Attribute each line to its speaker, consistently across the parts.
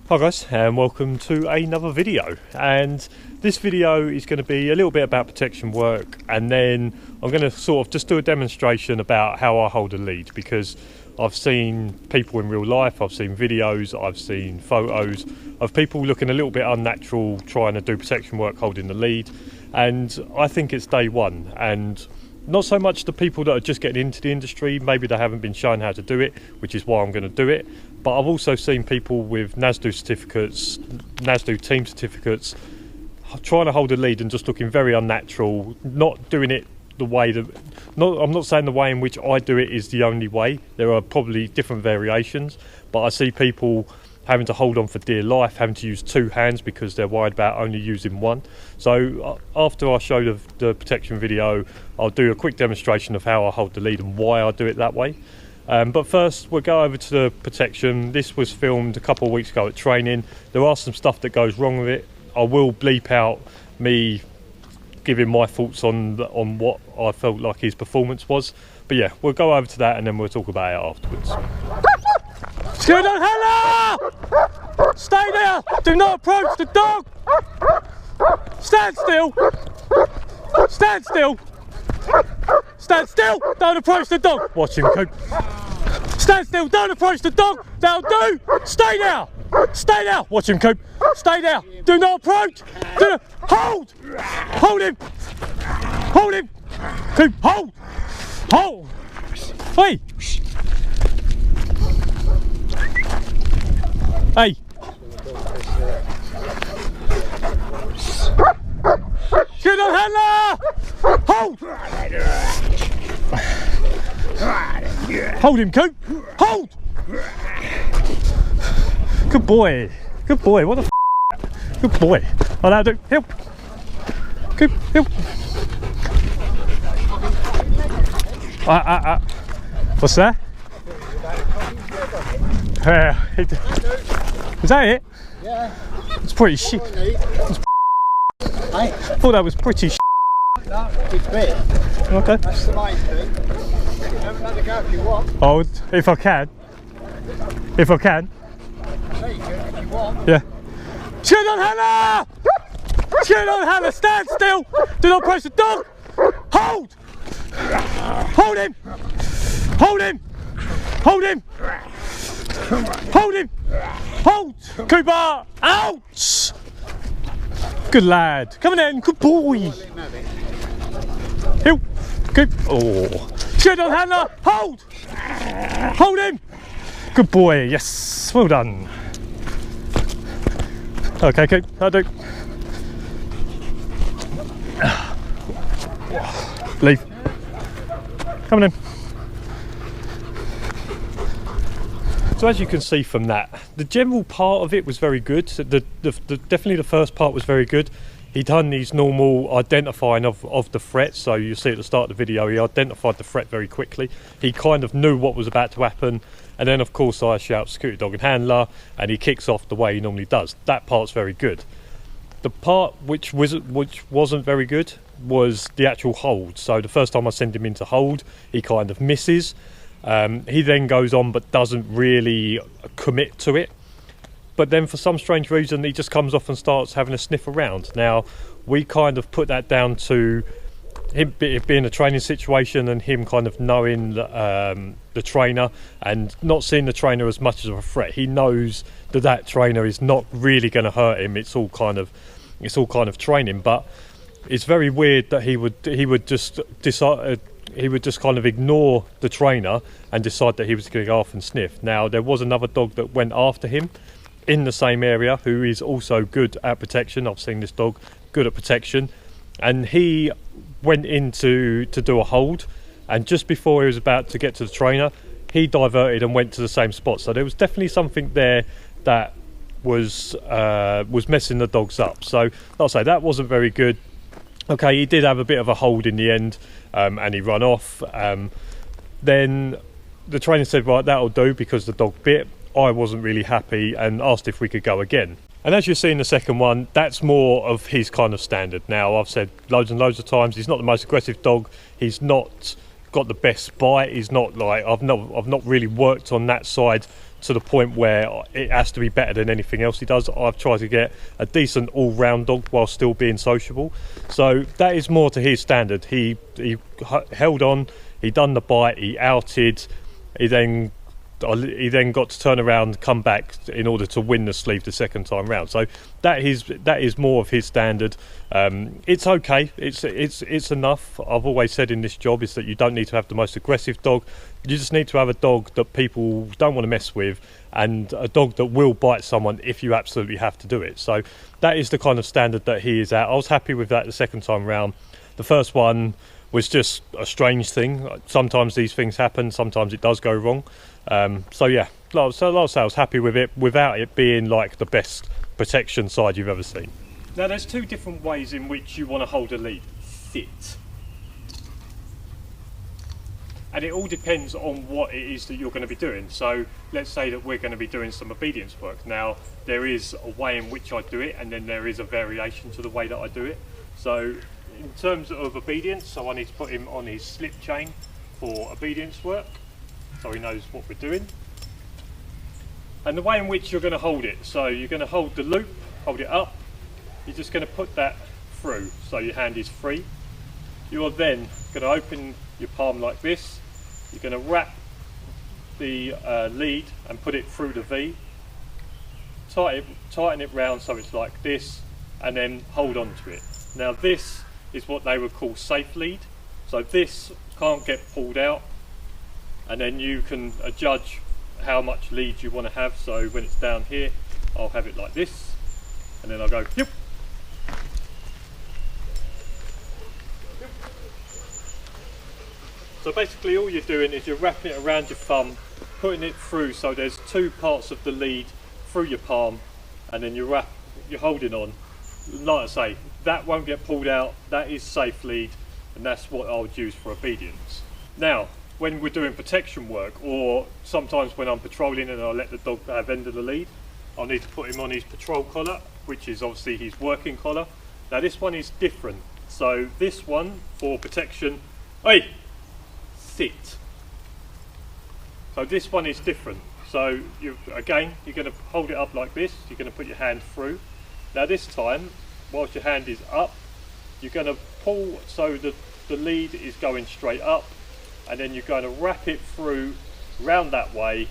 Speaker 1: Hi guys, and welcome to another video. And this video is going to be a little bit about protection work, and then I'm going to sort of just do a demonstration about how I hold a lead, because I've seen people in real life, I've seen videos, I've seen photos of people looking a little bit unnatural trying to do protection work holding the lead, and I think it's day one. And not so much the people that are just getting into the industry, maybe they haven't been shown how to do it, which is why I'm going to do it. But I've also seen people with NASDU certificates, NASDU team certificates, trying to hold a lead and just looking very unnatural, not doing it the way that... I'm not saying the way in which I do it is the only way. There are probably different variations, but I see people having to hold on for dear life, having to use two hands because they're worried about only using one. So after I show the protection video, I'll do a quick demonstration of how I hold the lead and why I do it that way. But first we'll go over to the protection. This was filmed a couple of weeks ago at training. There are some stuff that goes wrong with it. I will bleep out me giving my thoughts on what I felt like his performance was. But yeah, we'll go over to that and then we'll talk about it afterwards. Scoot on, Hannah! Stay there! Do not approach the dog! Stand still! Stand still! Stand still! Don't approach the dog! Watch him, Coop. Stand still! Don't approach the dog! That'll do! Stay there! Stay there! Watch him, Coop. Stay there! Do not approach! Do not... Hold! Hold him! Hold him! Coop, hold! Hold! Hey! Hey! Good on, Handler! Hold! Hold him, Coop! Hold! Good boy! Good boy! What the f***? Good boy! Oh, that'll do. Help! Coop, help! What's that? Is that it?
Speaker 2: Yeah.
Speaker 1: It's pretty shit. I thought that was pretty shit.
Speaker 2: No, it's big.
Speaker 1: Okay.
Speaker 2: That's the main thing. You can have another go if you want.
Speaker 1: Oh, if I can. If I can.
Speaker 2: So you can if you want.
Speaker 1: Yeah. Shoot on, Hannah! Shoot on, Hannah! Stand still! Do not approach the dog! Hold! Hold him! Hold him! Hold him! Hold him! Hold! Cooper! Ouch! Good lad. Come on in. Good boy. Hill. Coop. Oh. Shoot on, Handler. Hold! Hold him! Good boy. Yes. Well done. Okay, Coop. That'll do. Leave. Come on in. So as you can see from that, the general part of it was very good. Definitely the first part was very good. He done his normal identifying of the threat. So you see at the start of the video, he identified the threat very quickly. He kind of knew what was about to happen. And then of course I shout security dog and handler, and he kicks off the way he normally does. That part's very good. The part which wasn't very good was the actual hold. So the first time I send him into hold, he kind of misses. He then goes on but doesn't really commit to it. But then for some strange reason he just comes off and starts having a sniff around. Now we kind of put that down to him being a training situation and him kind of knowing the trainer and not seeing the trainer as much as a threat. He knows that trainer is not really going to hurt him. It's all kind of training, but it's very weird that he would just decide. He would just kind of ignore the trainer and decide that he was going to go off and sniff. Now, there was another dog that went after him in the same area who is also good at protection. I've seen this dog good at protection. And he went in to do a hold. And just before he was about to get to the trainer, he diverted and went to the same spot. So there was definitely something there that was messing the dogs up. So, like I say, that wasn't very good. Okay, he did have a bit of a hold in the end, and he run off. Then the trainer said, right, that'll do, because the dog bit. I wasn't really happy and asked if we could go again. And as you see in the second one, that's more of his kind of standard. Now, I've said loads and loads of times, he's not the most aggressive dog. He's not got the best bite. He's not like, I've not really worked on that side to the point where it has to be better than anything else he does. I've tried to get a decent all-round dog while still being sociable. So that is more to his standard. He held on, he done the bite, he outed, he then got to turn around, come back in order to win the sleeve the second time round. So that is more of his standard. It's okay. It's enough. I've always said in this job is that you don't need to have the most aggressive dog. You just need to have a dog that people don't want to mess with, and a dog that will bite someone if you absolutely have to do it. So that is the kind of standard that he is at. I was happy with that the second time round. The first one was just a strange thing. Sometimes these things happen. Sometimes it does go wrong. So yeah, like I say, I was happy with it without it being like the best protection side you've ever seen. Now there's two different ways in which you want to hold a lead. Sit. And it all depends on what it is that you're going to be doing. So let's say that we're going to be doing some obedience work. Now there is a way in which I do it, and then there is a variation to the way that I do it. So in terms of obedience, so I need to put him on his slip chain for obedience work, so he knows what we're doing. And the way in which you're going to hold it, so you're going to hold the loop, hold it up, you're just going to put that through, so your hand is free. You're then going to open your palm like this, you're going to wrap the lead and put it through the V, tighten it round so it's like this, and then hold on to it. Now this is what they would call safe lead, so this can't get pulled out, and then you can judge how much lead you want to have. So when it's down here, I'll have it like this, and then I'll go yep. So basically all you're doing is you're wrapping it around your thumb, putting it through, so there's two parts of the lead through your palm, and then you're holding on. Like I say, that won't get pulled out, that is safe lead, and that's what I would use for obedience. Now, when we're doing protection work, or sometimes when I'm patrolling and I let the dog have end of the lead, I'll need to put him on his patrol collar, which is obviously his working collar. Now this one is different. So this one, for protection, hey, sit. So this one is different. So again, you're going to hold it up like this, you're going to put your hand through. Now this time, whilst your hand is up, you're going to pull so that the lead is going straight up, and then you're going to wrap it through round that way,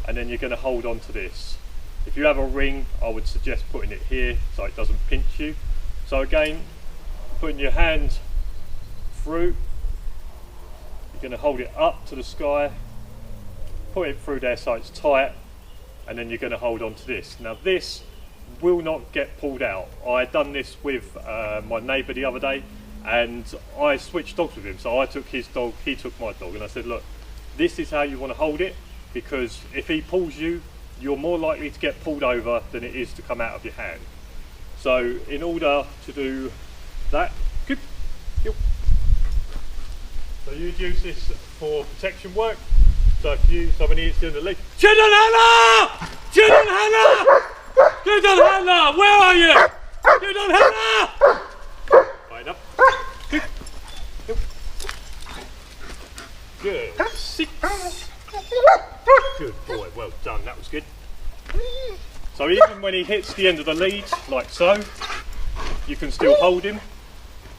Speaker 1: and then you're going to hold on to this. If you have a ring, I would suggest putting it here so it doesn't pinch you. So again, putting your hand through, you're going to hold it up to the sky, put it through there so it's tight, and then you're going to hold on to this. Now this will not get pulled out. I done this with my neighbour the other day, and I switched dogs with him. So I took his dog, he took my dog, and I said, look, this is how you want to hold it, because if he pulls you, you're more likely to get pulled over than it is to come out of your hand. So in order to do that, so you'd use this for protection work. So if when he's doing the lead, Children Hannah! Children Hannah! Children Hannah! Where are you? Children Hannah! Right up. Good. 6. Good boy, well done, that was good. So even when he hits the end of the lead, like so, you can still hold him.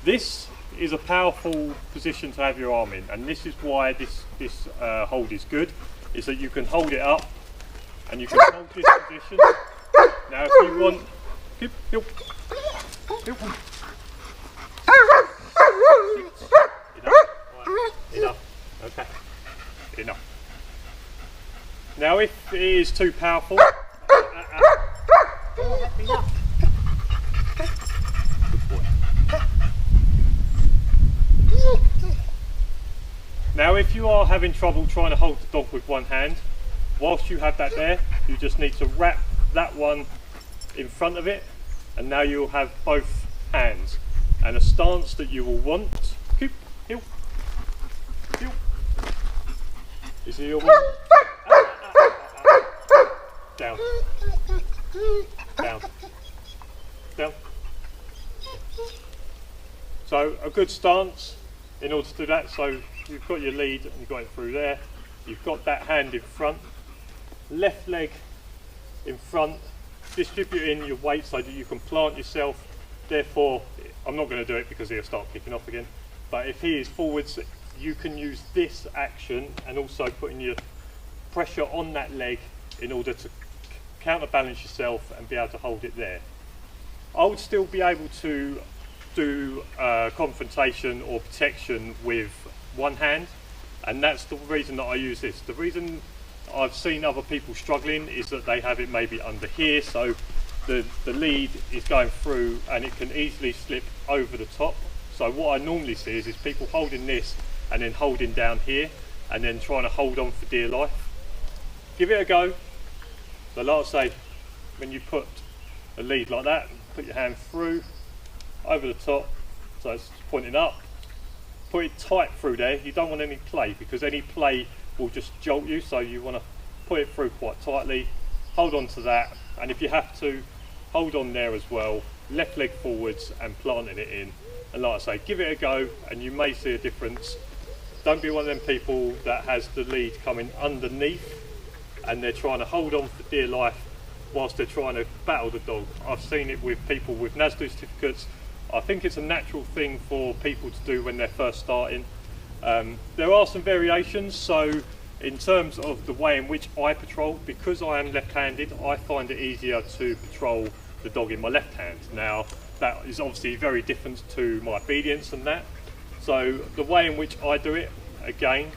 Speaker 1: This is a powerful position to have your arm in, and this is why this hold is good, is that you can hold it up and you can hold this position. Now if you want, enough, okay, enough. Now if it is too powerful, now if you are having trouble trying to hold the dog with one hand, whilst you have that there, you just need to wrap that one in front of it, and now you'll have both hands. And a stance that you will want, is here one, down, down, down. So a good stance in order to do that, so you've got your lead and you've got it through there, you've got that hand in front, left leg in front, distributing your weight so that you can plant yourself. Therefore, I'm not going to do it because he'll start kicking off again, but if he is forwards, you can use this action and also putting your pressure on that leg in order to counterbalance yourself and be able to hold it there. I would still be able to do confrontation or protection with one hand, and that's the reason that I use this. The reason I've seen other people struggling is that they have it maybe under here, so the lead is going through and it can easily slip over the top. So what I normally see is people holding this and then holding down here and then trying to hold on for dear life. Give it a go. So like I say, when you put a lead like that, put your hand through, over the top, so it's pointing up. Put it tight through there. You don't want any play, because any play will just jolt you, so you want to put it through quite tightly. Hold on to that, and if you have to, hold on there as well. Left leg forwards and planting it in. And like I say, give it a go and you may see a difference. Don't be one of them people that has the lead coming underneath and they're trying to hold on for dear life whilst they're trying to battle the dog. I've seen it with people with NASDO certificates. I think it's a natural thing for people to do when they're first starting. There are some variations, so in terms of the way in which I patrol, because I am left-handed, I find it easier to patrol the dog in my left hand. Now, that is obviously very different to my obedience and that. So the way in which I do it, again,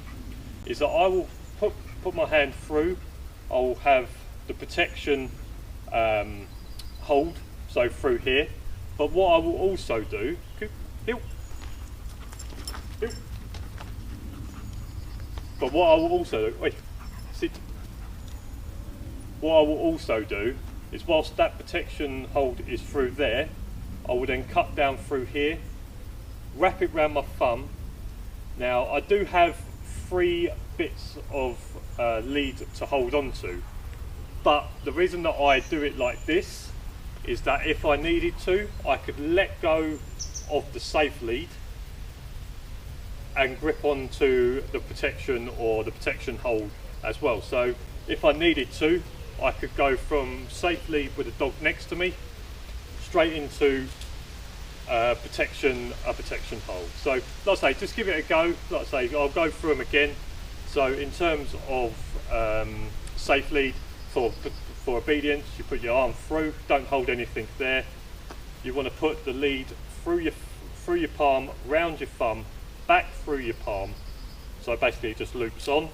Speaker 1: is that I will put my hand through. I will have the protection hold, so through here. But what I will also do, but what I will also do, what I will also do is, whilst that protection hold is through there, I will then cut down through here, wrap it around my thumb. Now I do have 3 bits of lead to hold on to, but the reason that I do it like this is that if I needed to, I could let go of the safe lead and grip onto the protection or the protection hold as well. So if I needed to, I could go from safe lead with a dog next to me straight into a protection hold. So like I say, just give it a go. Like I say, I'll go through them again. So in terms of safe lead, for obedience, you put your arm through, don't hold anything there. You want to put the lead through your palm, round your thumb, back through your palm. So basically it just loops on,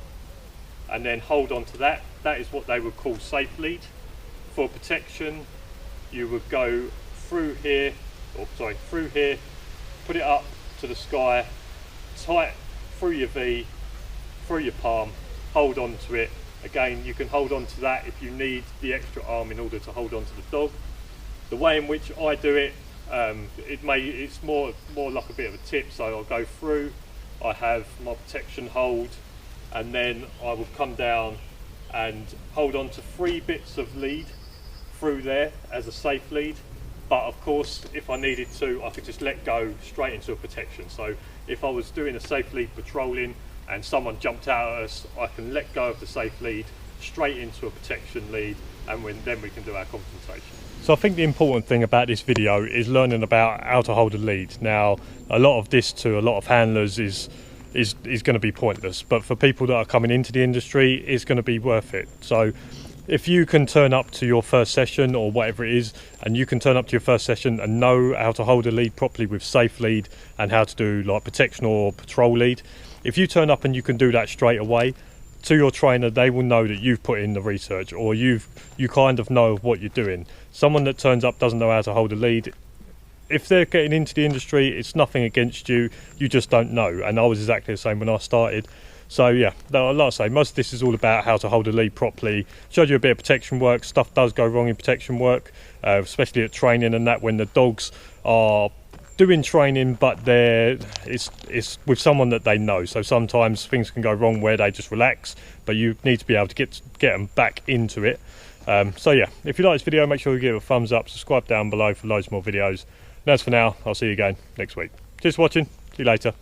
Speaker 1: and then hold on to that. That is what they would call safe lead. For protection, you would go through here, through here, put it up to the sky, tight through your V, through your palm, hold on to it. Again, you can hold on to that if you need the extra arm in order to hold on to the dog. The way in which I do it, it's more like a bit of a tip. So I'll go through, I have my protection hold, and then I will come down and hold on to 3 bits of lead through there as a safe lead. But of course, if I needed to, I could just let go straight into a protection. So if I was doing a safe lead patrolling and someone jumped out at us, I can let go of the safe lead straight into a protection lead, and then we can do our confrontation. So I think the important thing about this video is learning about how to hold a lead. Now, a lot of this to a lot of handlers is going to be pointless, but for people that are coming into the industry, it's going to be worth it. So if you can turn up to your first session or whatever it is, and you can turn up to your first session and know how to hold a lead properly with safe lead and how to do like protection or patrol lead, if you turn up and you can do that straight away, to your trainer, they will know that you've put in the research, or you kind of know what you're doing. Someone that turns up doesn't know how to hold a lead, if they're getting into the industry, it's nothing against you, you just don't know. And I was exactly the same when I started. So yeah, like I say, most of this is all about how to hold a lead properly. Showed you a bit of protection work. Stuff does go wrong in protection work, especially at training and that, when the dogs are doing training, but it's with someone that they know. So sometimes things can go wrong where they just relax, but you need to be able to get them back into it. So yeah, if you like this video, make sure you give it a thumbs up, subscribe down below for loads more videos. And as for now, I'll see you again next week. Cheers for watching. See you later.